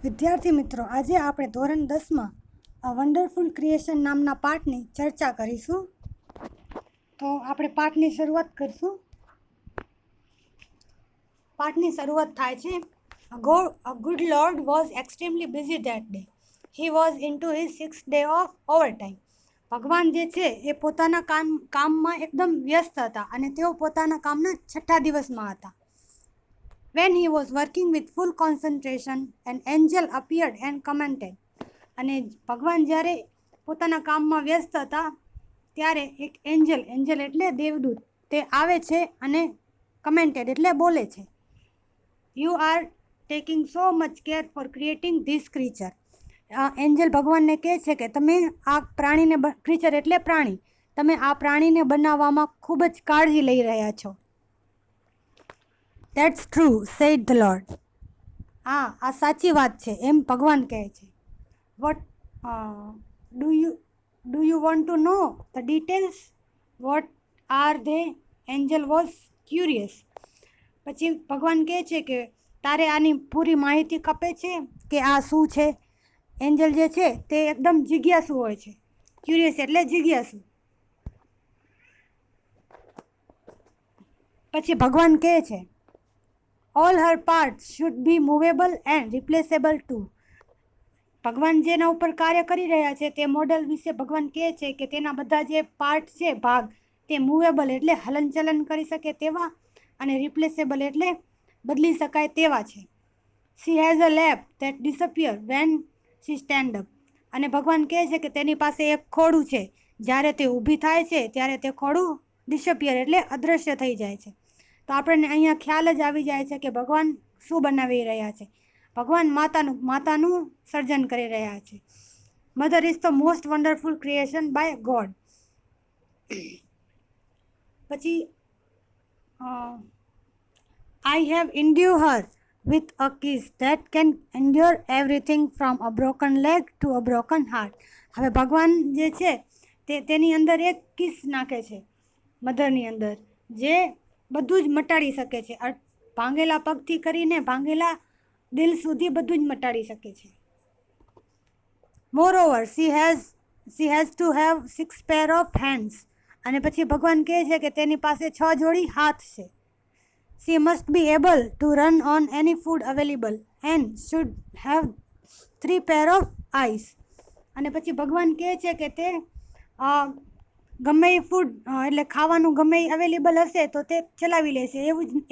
વિદ્યાર્થી મિત્રો, આજે આપણે ધોરણ 10માં અ વન્ડરફુલ ક્રિએશન નામના પાઠની ચર્ચા કરીશું. તો આપણે પાઠની શરૂઆત કરીશું. પાઠની શરૂઆત થાય છે, A good lord was extremely busy that day. He was into his 6th day of overtime. ભગવાન જે છે એ પોતાના કામમાં એકદમ વ્યસ્ત હતા અને તેઓ પોતાના કામના 6થા દિવસમાં હતા. When he was working with full concentration, an angel appeared and commented. અને ભગવાન જ્યારે પોતાના કામમાં વ્યસ્ત હતા ત્યારે એક એન્જલ એટલે દેવદૂત તે આવે છે અને કમેન્ટેડ એટલે બોલે છે, you are taking so much care for creating this creature. Angel ભગવાનને કહે છે કે તમે આ પ્રાણીને ક્રીચર એટલે પ્રાણી, તમે આ પ્રાણીને બનાવવામાં ખૂબ જ કાળજી લઈ રહ્યા છો. That's true, said the Lord. આ સાચી વાત છે એમ ભગવાન કહે છે. What do you want to know the details? What are they? Angel was curious. પછી ભગવાન કહે છે કે તારે આની પૂરી માહિતી ખપે છે કે આ શું છે. એન્જલ જે છે તે એકદમ જિજ્ઞાસુ હોય છે. ક્યુરિયસ એટલે જિજ્ઞાસુ. પછી ભગવાન કહે છે, all her parts should be movable and replaceable too. ભગવાન જેના ઉપર કાર્ય કરી રહ્યા છે તે મોડલ વિશે ભગવાન કહે છે કે તેના બધા જે પાર્ટ છે, ભાગ, તે મૂવેબલ એટલે હલનચલન કરી શકે તેવા અને રિપ્લેસેબલ એટલે બદલી શકાય તેવા છે. she has a lap that disappear when she stand up. અને ભગવાન કહે છે કે તેની પાસે એક ખોડું છે, જ્યારે તે ઊભી થાય છે ત્યારે તે ખોડું ડિસઅપિયર એટલે અદૃશ્ય થઈ જાય છે. તો આપણને અહીંયા ખ્યાલ જ આવી જાય છે કે ભગવાન શું બનાવી રહ્યા છે. ભગવાન માતાનું સર્જન કરી રહ્યા છે. Mother is the most wonderful creation by God. પછી I have endue her with a kiss that can endure everything from a broken leg to a broken heart. હવે ભગવાન જે છે તેની અંદર એક કિસ નાખે છે મધરની અંદર, જે બધું જ મટાડી શકે છે. ભાંગેલા પગથી કરીને ભાંગેલા દિલ સુધી બધું જ મટાડી શકે છે. મોરઓવર she has to have 6 pair of hands. અને પછી ભગવાન કહે છે કે તેની પાસે 6 જોડી હાથ છે. she must be able to run on any food available and should have 3 pair of eyes. અને પછી ભગવાન કહે છે કે તે ગમે એ ફૂડ એટલે ખાવાનું ગમે એ અવેલેબલ હશે તો તે ચલાવી લેશે.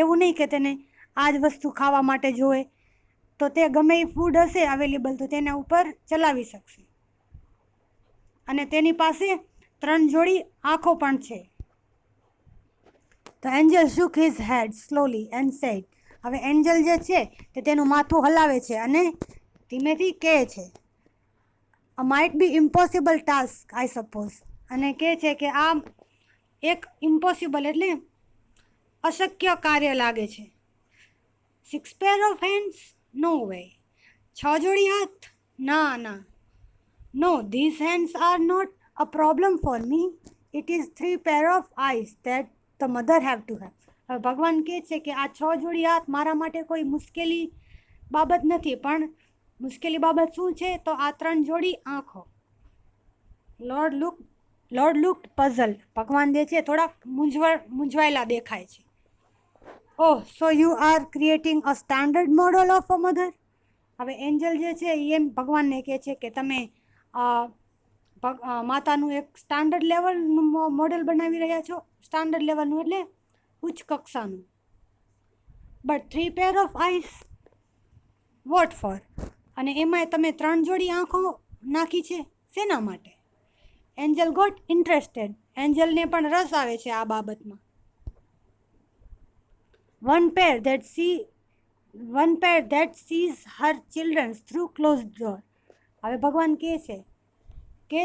એવું નહીં કે તેને આ જ વસ્તુ ખાવા માટે જોઈએ, તો તે ગમે એ ફૂડ હશે અવેલેબલ તો તેના ઉપર ચલાવી શકશે. અને તેની પાસે 3 જોડી આંખો પણ છે. તો Angel shook his head slowly and said. હવે એન્જલ જે છે તે તેનું માથું હલાવે છે અને ધીમેથી કહે છે, a might be impossible task I suppose. અને કહે છે કે આ એક ઇમ્પોસિબલ એટલે અશક્ય કાર્ય લાગે છે. 6 pair of hands? No way. 6 જોડી હાથ? ના. No, these hands are not a problem for me. It is 3 pair of eyes that the mother have to have. હવે ભગવાન કહે છે કે આ 6 જોડી હાથ મારા માટે કોઈ મુશ્કેલી બાબત નથી, પણ મુશ્કેલી બાબત શું છે તો આ 3 જોડી આંખો. Lord looked puzzled. ભગવાન જે છે થોડા મૂંઝવાયેલા દેખાય છે. Oh, so you are creating a standard model of a mother. હવે એન્જલ જે છે એમ ભગવાનને કહે છે કે તમે માતાનું એક સ્ટાન્ડર્ડ લેવલનું મોડલ બનાવી રહ્યા છો. સ્ટાન્ડર્ડ લેવલનું એટલે ઉચ્ચ કક્ષાનું. But 3 pair of eyes what for. અને એમાંય તમે 3 જોડી આંખો નાખી છે, શેના માટે? Angel got interested. એન્જલને પણ રસ આવે છે આ બાબતમાં. One pair that sees her children through closed door. હવે ભગવાન કહે છે કે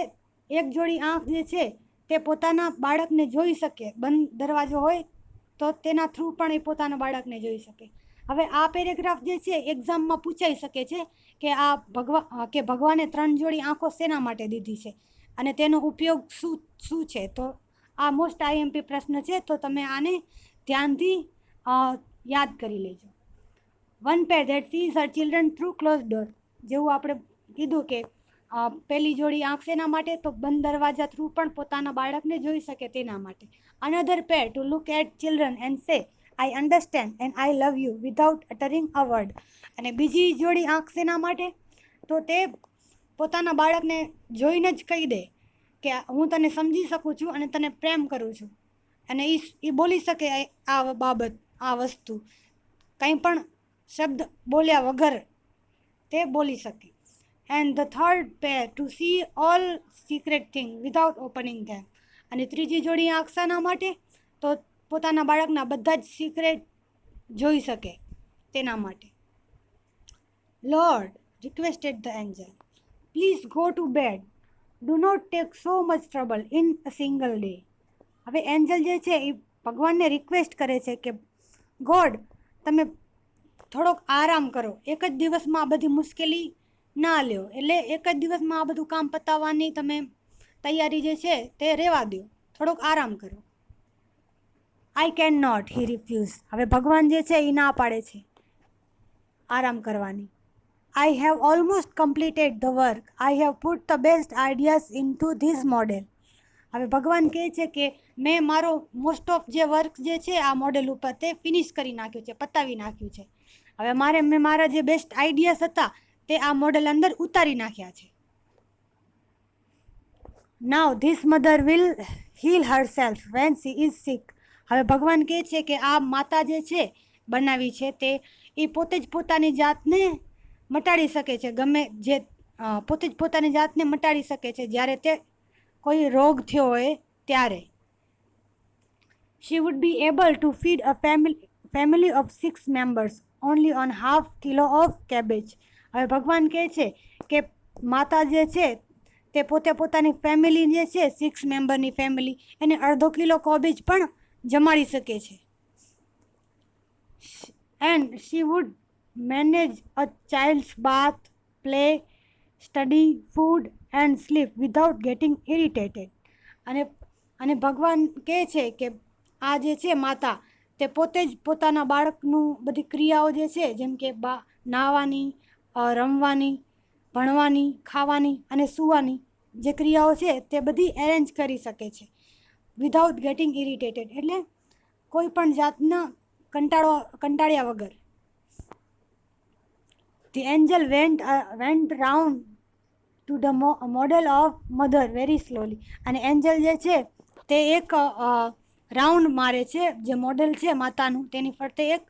એક જોડી આંખ જે છે તે પોતાના બાળકને જોઈ શકે. બંધ દરવાજો હોય તો તેના થ્રુ પણ એ પોતાના બાળકને જોઈ શકે. હવે આ પેરેગ્રાફ જે છે એક્ઝામમાં પૂછાઈ શકે છે કે ભગવાને 3 જોડી આંખો શેના માટે દીધી છે અને તેનો ઉપયોગ શું છે. તો આ મોસ્ટ આઈએમપી પ્રશ્ન છે, તો તમે આને ધ્યાનથી યાદ કરી લેજો. One pair that sees her children through closed door. જેવું આપણે કીધું કે પહેલી જોડી આંખ શેના માટે, તો બંધ દરવાજા થ્રુ પણ પોતાના બાળકને જોઈ શકે તેના માટે. Another pair to look at children and say I understand and I love you without uttering a word. અને બીજી જોડી આંખ શેના માટે, તો તે પોતાના બાળકને જોઈને જ કહી દે કે હું તને સમજી શકું છું અને તને પ્રેમ કરું છું. અને એ બોલી શકે આ બાબત, આ વસ્તુ કંઈ પણ શબ્દ બોલ્યા વગર તે બોલી શકે. And the third pair to see all secret thing without opening them. અને ત્રીજી જોડી આંખ શાના માટે, તો પોતાના બાળકના બધા જ સિક્રેટ જોઈ શકે તેના માટે. Lord requested the angel, please go to bed, do not take so much trouble in a single day. હવે એન્જલ જે છે એ ભગવાનને રિક્વેસ્ટ કરે છે કે ગોડ, તમે થોડોક આરામ કરો, એક જ દિવસમાં આ બધી મુશ્કેલી ના લ્યો. એટલે એક જ દિવસમાં આ બધું કામ પતાવવાની તમે તૈયારી જે છે તે રહેવા દો, થોડોક આરામ કરો. I can not, he refuse. હવે ભગવાન જે છે એ ના પાડે છે આરામ કરવાની. I have almost completed the work, I have put the best ideas in two this model. હવે ભગવાન કહે છે કે મેં મારો મોસ્ટ ઓફ જે વર્ક જે છે આ મોડેલ ઉપર તે ફિનિશ કરી નાખ્યું છે, પતાવી નાખ્યું છે. હવે મેં મારા જે બેસ્ટ આઈડિયાઝ હતા તે આ મોડેલ અંદર ઉતારી નાખ્યા છે. Now this mother will heal herself when she is sick. હવે ભગવાન કહે છે કે આ માતા જે છે બનાવી છે તે એ પોતે જ પોતાની જાતને મટાડી શકે છે, ગમે જે પોતે જ પોતાની જાતને મટાડી શકે છે જ્યારે તે કોઈ રોગ થયો હોય ત્યારે. She would be able to feed a family of 6 members only on half kilo of cabbage. હવે ભગવાન કહે છે કે માતા જે છે તે પોતાની ફેમિલી જે છે 6 મેમ્બરની ફેમિલી એને અડધો કિલો કોબેજ પણ જમાડી શકે છે. And she would manage a child's bath, play, study, food and sleep without getting irritated. અને ભગવાન કહે છે કે આ જે છે માતા તે પોતે જ પોતાના બાળકનું બધી ક્રિયાઓ જે છે જેમ કે નાહવાની, રમવાની, ભણવાની, ખાવાની અને સૂવાની જે ક્રિયાઓ છે તે બધી એરેન્જ કરી શકે છે વિધાઉટ ગેટિંગ ઇરિટેટેડ. એટલે કોઈ પણ જાતના કંટાળ્યા વગર. The Angel vent round two the model of mother very slowly. અને એન્જલ જે છે તે એક રાઉન્ડ મારે છે, જે મોડેલ છે માતાનું તેની ફરતે એક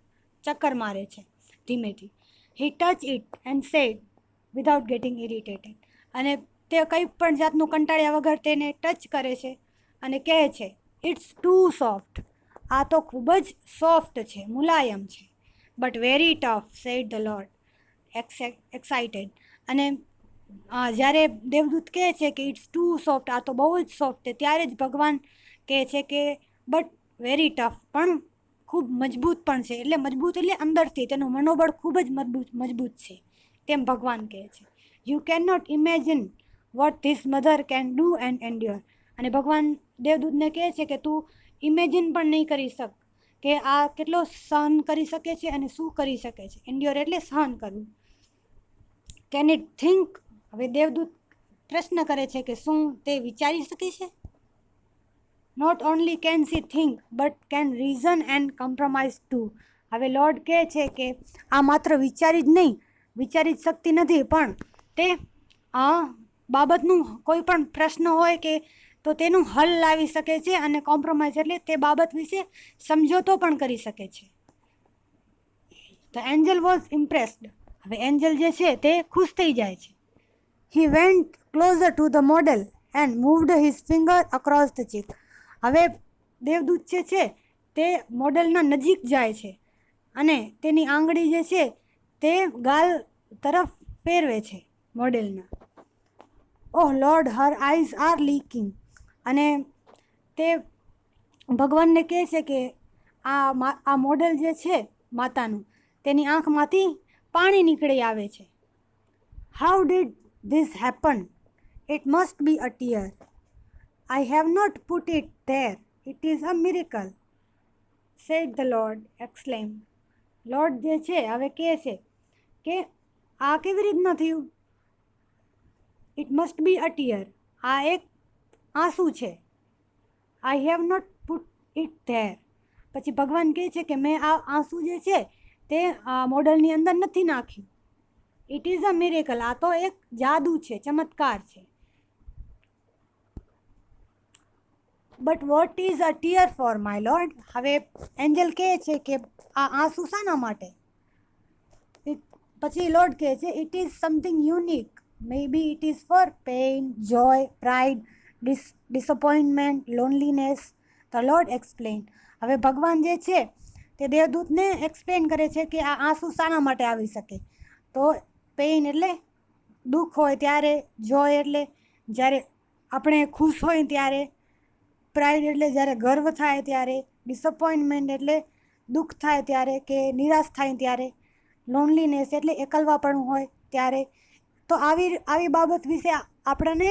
ચક્કર મારે છે ધીમેથી. He touch it and said without getting irritated. અને તે કંઈ પણ જાતનું કંટાળ્યા વગર તેને ટચ કરે છે અને કહે છે ઇટ્સ ટુ સોફ્ટ. આ તો ખૂબ જ સોફ્ટ છે, મુલાયમ છે. But very tough said the Lord excited. અને જ્યારે દેવદૂત કહે છે કે ઇટ્સ ટુ સોફ્ટ, આ તો બહુ જ સોફ્ટ છે, ત્યારે જ ભગવાન કહે છે કે બટ વેરી ટફ, પણ ખૂબ મજબૂત પણ છે. એટલે મજબૂત એટલે અંદરથી તેનું મનોબળ ખૂબ જ મજબૂત છે તેમ ભગવાન કહે છે. You can not imagine what this mother can do and endure. અને ભગવાન દેવદૂતને કહે છે કે તું ઇમેજિન પણ નહીં કરી શક કે આ કેટલો સહન કરી શકે છે અને શું કરી શકે છે. એન્ડ્યોર એટલે સહન કરવું. Can it think. હવે દેવદૂત પ્રશ્ન કરે છે કે શું તે વિચારી શકે છે. Not only can see think but can reason and compromise too. હવે લોર્ડ કહે છે કે આ માત્ર વિચારી જ નહીં, વિચારી જ શકતી નથી, પણ તે આ બાબતનું કોઈ પણ પ્રશ્ન હોય કે તો તેનું હલ લાવી શકે છે અને કોમ્પ્રોમાઇઝ એટલે તે બાબત વિશે સમજોતો પણ કરી શકે છે. The angel was impressed. હવે એન્જલ જે છે તે ખુશ થઈ જાય છે. He went closer to the model and moved his finger across the cheek. હવે દેવદૂત જે છે તે મોડેલના નજીક જાય છે અને તેની આંગળી જે છે તે ગાલ તરફ ફેરવે છે મોડેલના. Oh Lord, her eyes are leaking. અને તે ભગવાનને કહે છે કે આ મોડેલ જે છે માતાનું તેની આંખમાંથી પાણી નીકળી આવે છે. How did this happen? It must be a tear. I have not put it there. It is a miracle said the Lord exclaim. Lord જે છે હવે કહે છે કે આ કેવી રીતના થયું? It must be a tear. આ એક આંસુ છે. I have not put it there. પછી ભગવાન કહે છે કે મેં આ આંસુ જે છે તે મોડલની અંદર નથી નાખ્યું. It is a miracle. આ તો એક જાદુ છે, ચમત્કાર છે. But what is a tear for my lord? હવે એન્જલ કહે છે કે આ આંસુ શાના માટે? પછી લોર્ડ કહે છે it is something unique. Maybe it is for pain, joy, pride, disappointment, loneliness. The Lord explain. હવે ભગવાન જે છે તે દેવદૂતને એક્સપ્લેન કરે છે કે આ આંસુ શાના માટે આવી શકે. તો પેઇન એટલે દુઃખ હોય ત્યારે, જોય એટલે જ્યારે આપણે ખુશ હોય ત્યારે, પ્રાઇડ એટલે જ્યારે ગર્વ થાય ત્યારે, ડિસઅપોઇન્ટમેન્ટ એટલે દુઃખ થાય ત્યારે કે નિરાશ થાય ત્યારે, લોનલીનેસ એટલે એકલવાપણું હોય ત્યારે. તો આવી બાબત વિશે આપણને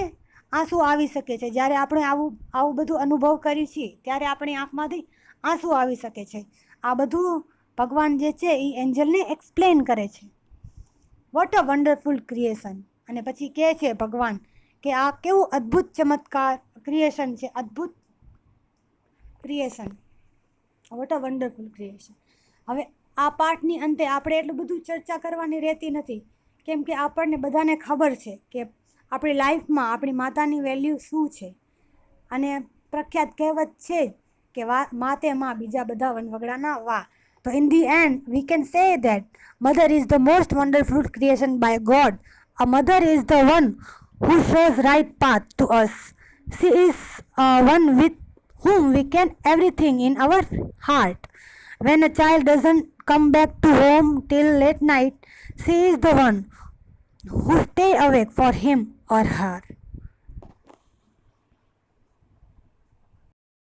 આંસુ આવી શકે છે. જ્યારે આપણે આવું બધું અનુભવ કરી છીએ ત્યારે આપણી આંખમાંથી આંસુ આવી શકે છે. આ બધું ભગવાન જે છે એ એન્જલને એક્સપ્લેન કરે છે. What a wonderful creation. અને પછી કહે છે ભગવાન કે આ કેવું અદ્ભુત ચમત્કાર ક્રિએશન છે, અદ્ભુત creation. What a wonderful creation. હવે આ પાઠની અંતે આપણે એટલું બધું ચર્ચા કરવાની રહેતી નથી, કેમ કે આપણને બધાને ખબર છે કે આપણી લાઈફમાં આપણી માતાની વેલ્યુ શું છે. અને પ્રખ્યાત કહેવત છે કે માતે માં, બીજા બધા વનવગડાના વા. તો in the end we can say that mother is the most wonderful creation by God. A mother is the one who shows right path to us. She is one with whom we can everything in our heart. When a child doesn't come back to home till late night, she is the one who stay awake for him or her.